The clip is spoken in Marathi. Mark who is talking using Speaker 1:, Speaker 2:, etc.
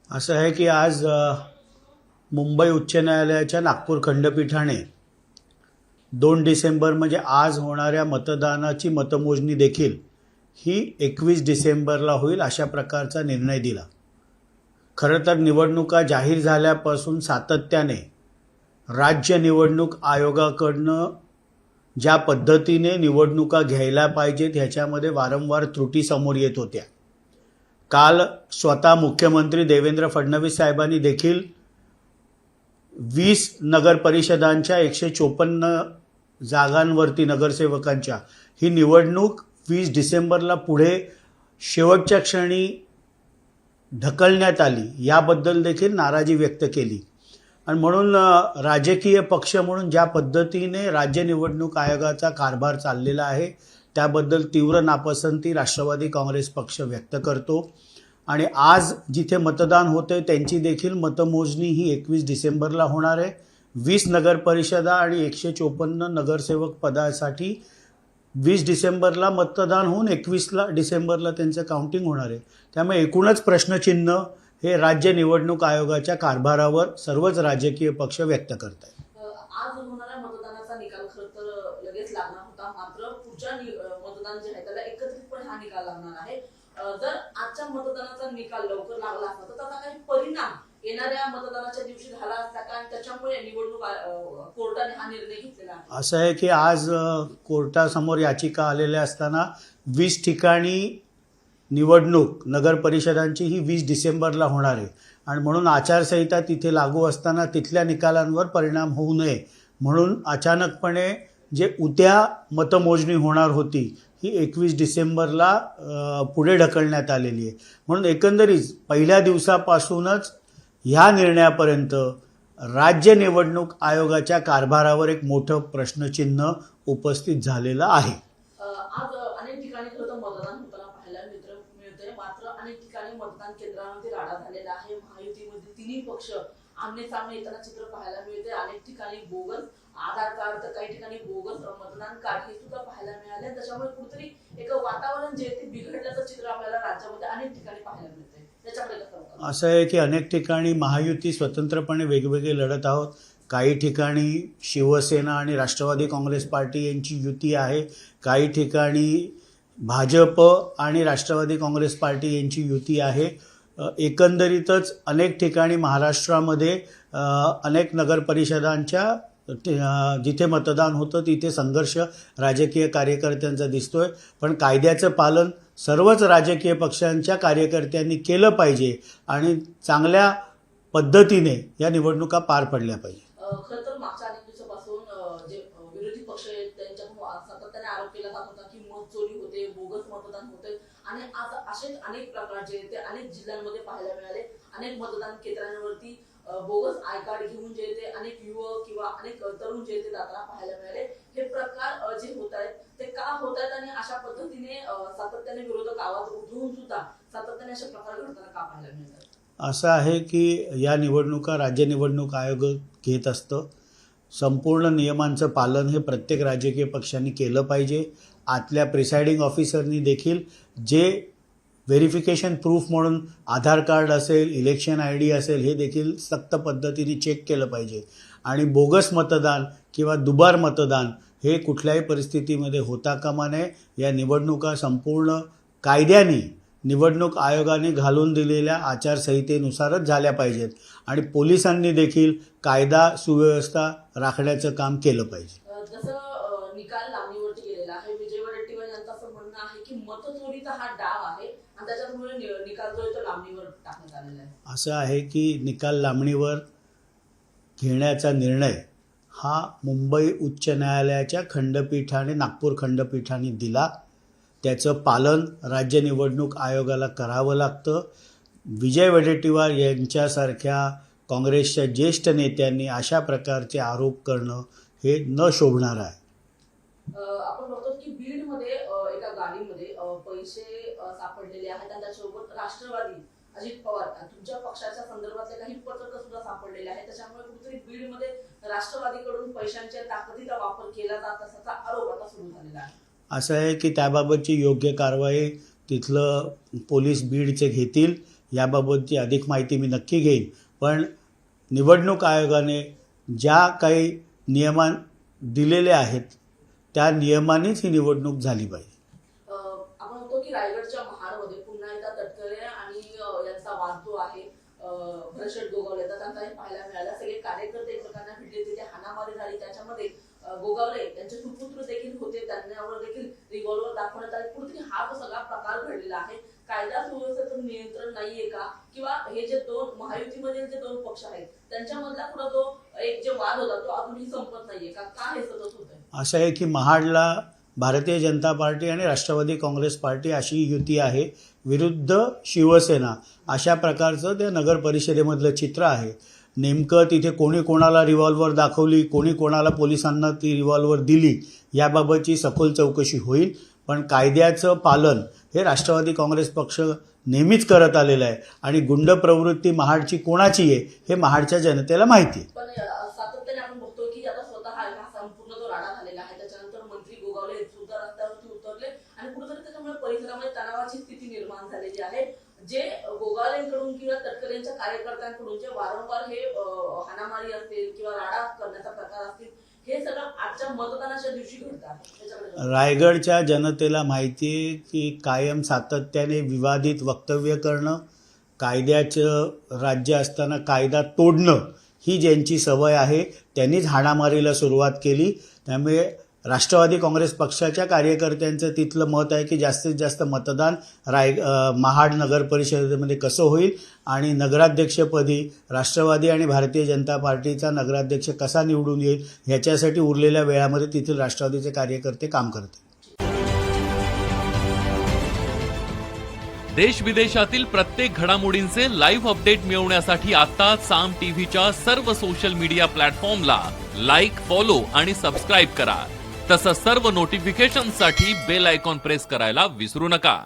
Speaker 1: असं आहे की आज मुंबई उच्च न्यायालयाच्या नागपूर खंडपीठाने 2 डिसेंबर म्हणजे आज होणाऱ्या मतदानाची मतमोजणी देखील ही 21 डिसेंबरला होईल अशा प्रकारचा निर्णय दिला। खरं तर निवडणुका जाहीर झाल्यापासून सातत्याने राज्य निवडणूक आयोगाकडनं ज्या पद्धतीने निवडणुका घ्यायला पाहिजेत ह्याच्यामध्ये वारंवार त्रुटी समोर येत होत्या। काल स्वतः मुख्यमंत्री देवेंद्र फडणवीस साहेबांनी देखील 20 नगर परिषदांच्या 154 जागांवरती नगरसेवकांच्या ही निवडणूक 20 डिसेंबरला पुढे शेवटच्या क्षणी ढकलण्यात आली याबद्दल देखील नाराजी व्यक्त केली। आणि म्हणून राजकीय पक्ष म्हणून ज्या पद्धतीने राज्य निवडणूक आयोगाचा कारभार चाललेला आहे त्याबद्दल तीव्र नापसंती राष्ट्रवादी काँग्रेस पक्ष व्यक्त करतो। आणि आज जिथे मतदान होते त्यांची देखील मतमोजणी ही 21 डिसेंबरला होणार आहे। 20 नगर परिषदा आणि 154 नगरसेवक पदासाठी 20 डिसेंबरला मतदान होऊन 21 डिसेंबरला त्यांचं काउंटिंग होणार आहे। त्यामुळे एकूणच प्रश्नचिन्ह हे राज्य निवडणूक आयोगाच्या कारभारावर सर्वच राजकीय पक्ष व्यक्त करत आहेत।
Speaker 2: आज होणाऱ्या मतदानाचा निकाल खरं तर लगेच लागणार होता, मात्र पुढच्या मतदान जे आहे त्याला एकत्रितपणे हा निकाल लागणार आहे। जर आजच्या मतदानाचा निकाल लवकर लागला असता तर त्याचा काही परिणाम येणाऱ्या मतदानाच्या दिवशी झाला असता का, आणि त्याच्यामुळे निवडणूक कोर्टाने हा निर्णय घेतलेला आहे।
Speaker 1: असं आहे की आज कोर्टासमोर याचिका आलेल्या असताना 20 ठिकाणी निवडणूक नगर परिषदांची ही 20 डिसेंबरला होणार आहे आणि म्हणून आचारसंहिता तिथे लागू असताना तिथल्या निकालांवर परिणाम होऊ नये म्हणून अचानकपणे जे उद्या मतमोजणी होणार होती ही 21 डिसेंबरला पुढे ढकलण्यात आलेली आहे। म्हणून एकंदरीत पहिल्या दिवसापासूनच ह्या निर्णयापर्यंत राज्य निवडणूक आयोगाच्या कारभारावर एक मोठं प्रश्नचिन्ह उपस्थित झालेलं आहे।
Speaker 2: आज अनेक ठिकाणी खरं तर मतदान होताना पाहायला मिळते, मात्र अनेक ठिकाणी मतदान केंद्रांमध्ये राडा झालेला आहे। महायुतीमध्ये तिन्ही पक्ष आमने सामने येताना चित्र पाहायला मिळते। अनेक ठिकाणी बोगस आधार कार्ड तर काही ठिकाणी बोगस मतदान कार्ड हे सुद्धा पाहायला मिळाले। त्याच्यामुळे कुठेतरी एक वातावरण जे ते बिघडल्याचं चित्र आपल्याला राज्यामध्ये अनेक ठिकाणी पाहायला मिळते। त्याच्यामध्ये कसं
Speaker 1: असं आहे की अनेक ठिकाणी महायुती स्वतंत्रपणे वेगवेगळे लढत आहोत। काही ठिकाणी शिवसेना आणि राष्ट्रवादी काँग्रेस पार्टी यांची युती आहे, काही ठिकाणी भाजप आणि राष्ट्रवादी काँग्रेस पार्टी यांची युती आहे। एकंदरीतच अनेक ठिकाणी महाराष्ट्रामध्ये अनेक नगर परिषदांच्या जिथे मतदान होतं तिथे संघर्ष राजकीय कार्यकर्त्यांचा दिसतोय, पण कायद्याचं पालन सर्वच राजकीय पक्षांच्या कार्यकर्त्यांनी केलं पाहिजे आणि चांगल्या पद्धतीने या निवडणुका पार पडल्या पाहिजे।
Speaker 2: खरं तर मागच्या अनेक दिवसापासून जे विरोधी पक्ष आहेत त्यांच्याकडून सातत्याने आरोप केला जात होता की मत चोरी होते, बोगस मतदान होते, आणि आज असेच अनेक प्रकार जे ते अनेक जिल्ह्यांमध्ये पाहायला मिळाले। अनेक मतदान केंद्रांवरती बोगस आय कार्ड घेऊन जे ते अनेक युवक किंवा अनेक तरुण जे ते जाताना पाहायला मिळाले। हे प्रकार जे होत आहेत ते का होत आहेत आणि अशा पद्धतीने सातत्याने विरोधक आवाज उठवून सुद्धा सातत्याने असे प्रकार घडताना का पाहायला मिळतात?
Speaker 1: असं आहे की या निवडणुका राज्य निवडणूक आयोग घेत असतं। संपूर्ण नियमांचं पालन हे प्रत्येक राजकीय पक्षांनी केलं पाहिजे। आतल्या प्रिसाइडिंग ऑफिसरनी देखील जे व्हेरिफिकेशन प्रूफ म्हणून आधार कार्ड असेल, इलेक्शन ID असेल हे देखील सक्त पद्धतीने चेक केलं पाहिजे। आणि बोगस मतदान किंवा दुबार मतदान हे कुठल्याही परिस्थितीमध्ये होता कामा नये। या निवडणुका संपूर्ण कायद्याने निवडणूक आयोगाने घालून दिलेल्या आचारसंहितेनुसारच झाल्या पाहिजेत आणि पोलिसांनी देखील कायदा सुव्यवस्था राखण्याचं काम केलं पाहिजे।
Speaker 2: जसं निकाल लांबणीवरती गेलेला आहे, विजय वडेट्टीवार यांचं असं म्हणणं आहे की मतचोरीचा हा डाव आहे आणि त्याच्यामुळे निकाल जो आहे तो लांबणीवर टाकण्यात आलेला आहे।
Speaker 1: असं आहे की निकाल लांबणीवर घेण्याचा निर्णय हा मुंबई उच्च न्यायालयाच्या खंडपीठाने नागपूर खंडपीठाने दिला। त्याचं पालन राज्य निवडणूक आयोगाला करावं लागतं। विजय वडेट्टीवार यांच्यासारख्या काँग्रेसच्या ज्येष्ठ नेत्यांनी अशा प्रकारचे आरोप करणं हे न शोभणार आहे।
Speaker 2: आपण बघतो की बीडमध्ये एका गाडीमध्ये पैसे सापडलेले आहेत आणि त्याच्यासोबत राष्ट्रवादी अजित पवार तुमच्या पक्षाच्या संदर्भातले काही पत्रक सुद्धा सापडलेले आहेत। त्याच्यामुळे कुठेतरी बीडमध्ये राष्ट्रवादीकडून पैशांच्या ताकदीचा वापर केला जात असल्याचा आरोप आता सुरू झालेला आहे।
Speaker 1: असं आहे की त्याबाबतची योग्य कारवाई तिथलं पोलीस बीडचे घेतील। याबाबतची अधिक माहिती मी नक्की घेईन. पण निवडणूक आयोगाने ज्या काही नियमान दिलेले आहेत त्या नियमानेच ही निवडणूक झाली पाहिजे.
Speaker 2: आपण म्हणतो की रायगडच्या महाडमध्ये पुन्हा एकदा तटकरे आणि यांचा वाद जो आहे भरतशेठ गोगावले त्यांचा पाहायला मिळाला. सगळे कार्यकर्ते एकमेकांना भेटले, तिथे हाणामारी झाली. त्याच्यामध्ये गोगावले त्यांचे सुपुत्र देखील होते, त्यांच्यावर देखील रिव्हॉल्वर दाखवण्यात आले. कुठेतरी हा जो सगळा प्रकार घडलेला आहे, कायदा सुव्यवस्थेचं नियंत्रण नाहीये का, किंवा हे जे दोन महायुतीमधील जे दोन पक्ष आहेत त्यांच्यामधला पुढे तो एक जे वाद होता तो अजूनही संपत नाहीये का, का हे सतत होत आहे?
Speaker 1: असं आहे की महाडला भारतीय जनता पार्टी आणि राष्ट्रवादी काँग्रेस पार्टी अशी युती आहे, विरुद्ध शिवसेना, अशा प्रकारचं त्या नगर परिषदेमधलं चित्र आहे. नेमकं तिथे कोणी कोणाला रिव्हॉल्वर दाखवली, कोणी कोणाला पोलिसांना ती रिव्हॉल्वर दिली, याबाबतची सखोल चौकशी होईल. पण कायद्याचं पालन हे राष्ट्रवादी काँग्रेस पक्ष नेहमीच करत आलेलं आहे आणि गुंड प्रवृत्ती महाडची कोणाची आहे हे महाडच्या जनतेला माहिती आहे.
Speaker 2: पण सातत्याने आपण बघतो की आता स्वतः हा संपूर्ण जो राडा झालेला आहे, त्याच्यानंतर मंत्री गोगावले सुद्धा रस्त्यावरती उतरले आणि कुठेतरी त्याच्यामुळे परिसरामध्ये तणावाची स्थिती निर्माण झालेली आहे. जे गोगावलेंकडून किंवा तटकरेंच्या कार्यकर्त्यांकडून जे वारंवार हे हाणामारी असतील किंवा राडा करण्याचा प्रकार असतील, हे सगळं आजच्या मतदानाच्या दिवशी घडत आहे.
Speaker 1: रायगडच्या जनतेला माहिती आहे की कायम सातत्याने विवादित वक्तव्य करणं, कायद्याचं राज्य असताना कायदा तोडणं ही ज्यांची सवय आहे त्यांनीच हाणामारीला सुरुवात केली. त्यामुळे राष्ट्रवादी काँग्रेस पक्षाच्या कार्यकर्त्यांचं तिथलं मत आहे की जास्तीत जास्त मतदान महाड नगर परिषदेमध्ये कसं होईल आणि नगराध्यक्षपदी राष्ट्रवादी आणि भारतीय जनता पार्टीचा नगराध्यक्ष कसा निवडून येईल ह्याच्यासाठी उरलेल्या वेळामध्ये तेथील राष्ट्रवादीचे कार्यकर्ते काम करतील.
Speaker 3: देश विदेशातील प्रत्येक घडामोडींचे लाईव्ह अपडेट मिळवण्यासाठी आता साम टीव्हीच्या सर्व सोशल मीडिया प्लॅटफॉर्मला लाईक, फॉलो आणि सबस्क्राईब करा. तसंच सर्व नोटिफिकेशनसाठी बेल आयकॉन प्रेस करायला विसरू नका.